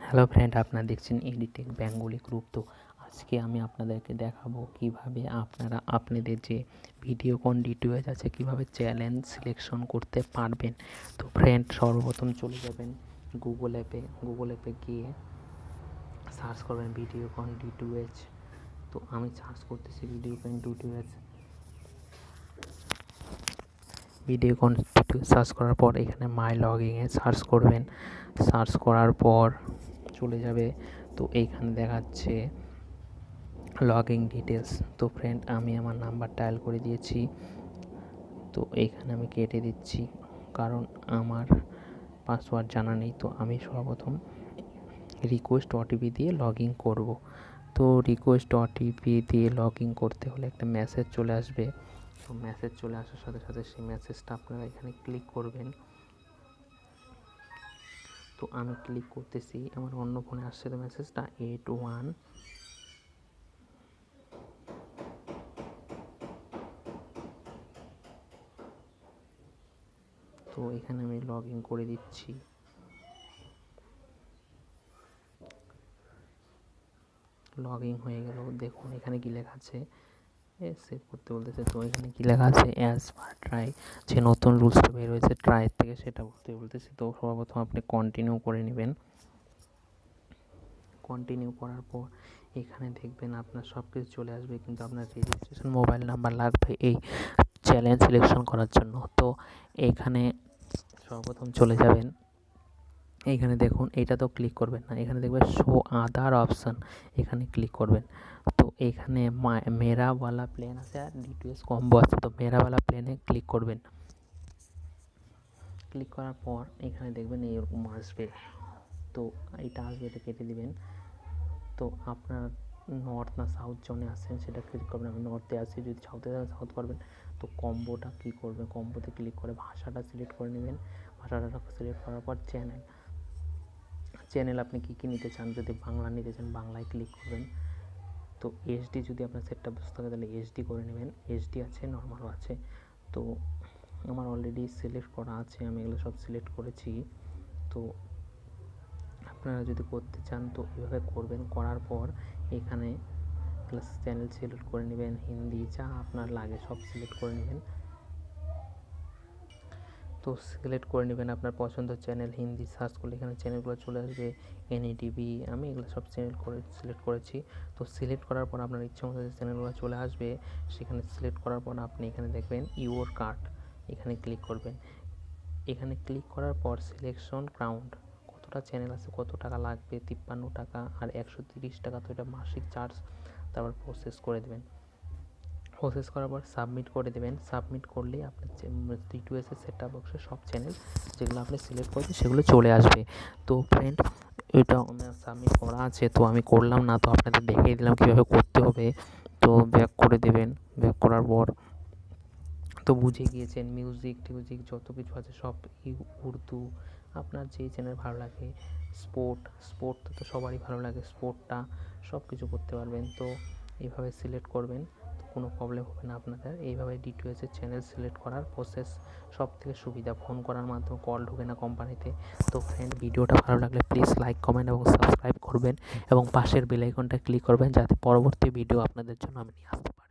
Hello friend, আপনারা দেখছেন এডিটেক Bengali group. তো আজকে আমি আপনাদেরকে দেখাবো কিভাবে আপনারা আপনাদের যে ভিডিওকন ডিটিএইচ আছে কিভাবে চ্যানেল সিলেকশন করতে পারবেন। তো ফ্রেন্ড, সর্বপ্রথম চলে যাবেন গুগল অ্যাপে গিয়ে সার্চ করবেন ভিডিওকন ডিটিএইচ। তো আমি সার্চ করতেছি ভিডিওকন ডিটিএইচ সার্চ করার পর এখানে মাই লগইনে সার্চ করবেন। সার্চ করার পর চলে যাবে, তো এইখানে দেখাচ্ছে লগইন ডিটেলস। তো ফ্রেন্ড, আমি আমার নাম্বার ডায়াল করে দিয়েছি, তো এইখানে আমি কেটে দিচ্ছি কারণ আমার পাসওয়ার্ড জানা নেই। তো আমি সর্বপ্রথম রিকোয়েস্ট ওটিপি দিয়ে লগ ইন করবো। তো রিকোয়েস্ট ওটিপি দিয়ে লগ ইন করতে হলে একটা মেসেজ চলে আসবে। তো মেসেজ চলে আসার সাথে সাথে সেই মেসেজটা আপনারা এখানে ক্লিক করবেন। তো আমি ক্লিক করতেছি, আমার অন্য ফোনে আসছে তো মেসেজটা 81। তো এখানে আমি লগ ইন করে দিচ্ছি। লগ ইন হয়ে গেল। দেখুন এখানে কি লেখা আছে, সেভ করতে বলতেছে। তো এখানে কি লেখা আছে, অ্যাজ পার ট্রাই, যে নতুন রুলসটা বের হয়েছে ট্রাই থেকে সেটা করতে বলতেছে। তো সর্বপ্রথম আপনি কন্টিনিউ করে নেবেন। কন্টিনিউ করার পর এখানে দেখবেন আপনার সব কিছু চলে আসবে, কিন্তু আপনার রেজিস্ট্রেশন মোবাইল নাম্বার লাগবে এই চ্যালেঞ্জ সিলেকশন করার জন্য। তো এইখানে সর্বপ্রথম চলে যাবেন, এইখানে দেখুন এইটা তো ক্লিক করবেন না, এখানে দেখবেন শো আদার অপশান, এখানে ক্লিক করবেন। তো এখানে মেরাওয়ালা প্লেন আছে আর ডিটিএইচ কম্বো আছে, তো মেরাওয়ালা প্লেনে ক্লিক করবেন। ক্লিক করার পর এখানে দেখবেন এরকম আসবে, তো এটা আসবে, এটা কেটে দিবেন। তো আপনার নর্থ না সাউথ জোনে আসছেন সেটা ক্লিক করবেন। আমি নর্থে আসি, যদি সাউথে যান সাউথ করবেন। তো কম্বোটা কী করবেন, কম্বোতে ক্লিক করে ভাষাটা সিলেক্ট করে নেবেন। ভাষাটা সিলেক্ট করার পর চ্যানেল আপনি কী কী নিতে চান, যদি বাংলা নিতে চান বাংলায় ক্লিক করবেন। তো এইচডি যদি আপনার সেটটা বসে থাকে তাহলে এইচডি করে নেবেন, এইচডি আছে, নর্মালও আছে। তো আমার অলরেডি সিলেক্ট করা আছে, আমি এগুলো সব সিলেক্ট করেছি। তো আপনারা যদি করতে চান তো এভাবে করবেন। করার পর এখানে চ্যানেল সিলেক্ট করে নেবেন, হিন্দি যা আপনার লাগে সব সিলেক্ট করে নেবেন। তো সিলেক্ট করে নেবেন আপনার পছন্দ চ্যানেল। হিন্দি সার্চ করলে এখানে চ্যানেলগুলো চলে আসবে, এনইটিভি, আমি এগুলো সব চ্যানেল সিলেক্ট করেছি। তো সিলেক্ট করার পর আপনার ইচ্ছা মতো যে চ্যানেলগুলো চলে আসবে সেখানে সিলেক্ট করার পর আপনি এখানে দেখবেন ইউর কার্ট, এখানে ক্লিক করবেন। এখানে ক্লিক করার পর সিলেকশন কাউন্ট, কতটা চ্যানেল আছে, কত টাকা লাগবে, 53 টাকা আর 130 টাকা, তো এটা মাসিক চার্জ। তারপর প্রসেস করে দেবেন। প্রসেস করার পর সাবমিট করে দেবেন। সাবমিট করলেই আপনার ডিটিএইচের সেট টপ বক্সে সব চ্যানেল যেগুলো আপনি সিলেক্ট করেছেন সেগুলো চলে আসবে। তো ফ্রেন্ড, এটা আমার সাবমিট করা আছে, তো আমি করলাম না, তো আপনাদের দেখিয়ে দিলাম কীভাবে করতে হবে। তো ব্যাক করে দেবেন। ব্যাক করার পর তো বুঝে গিয়েছেন, মিউজিক টিউজিক যত কিছু আছে সব উর্দু, আপনার যেই চ্যানেল ভালো লাগে, স্পোর্ট তো সবারই ভালো লাগে, স্পোর্টটা সব কিছু করতে পারবেন। তো এইভাবে সিলেক্ট করবেন, তো কোনো প্রবলেম হবে না আপনাদের। এইভাবে ডিটিএইচের চ্যানেল সিলেক্ট করার প্রসেস সব থেকে সুবিধা, ফোন করার মাধ্যমে কল ঢোকে না কোম্পানিতে। তো ফ্রেন্ড, ভিডিওটা ভালো লাগলে প্লিজ লাইক, কমেন্ট এবং সাবস্ক্রাইব করবেন এবং পাশের বেল আইকনটা ক্লিক করবেন যাতে পরবর্তী ভিডিও আপনাদের জন্য আমি নিয়ে আসতে পারি।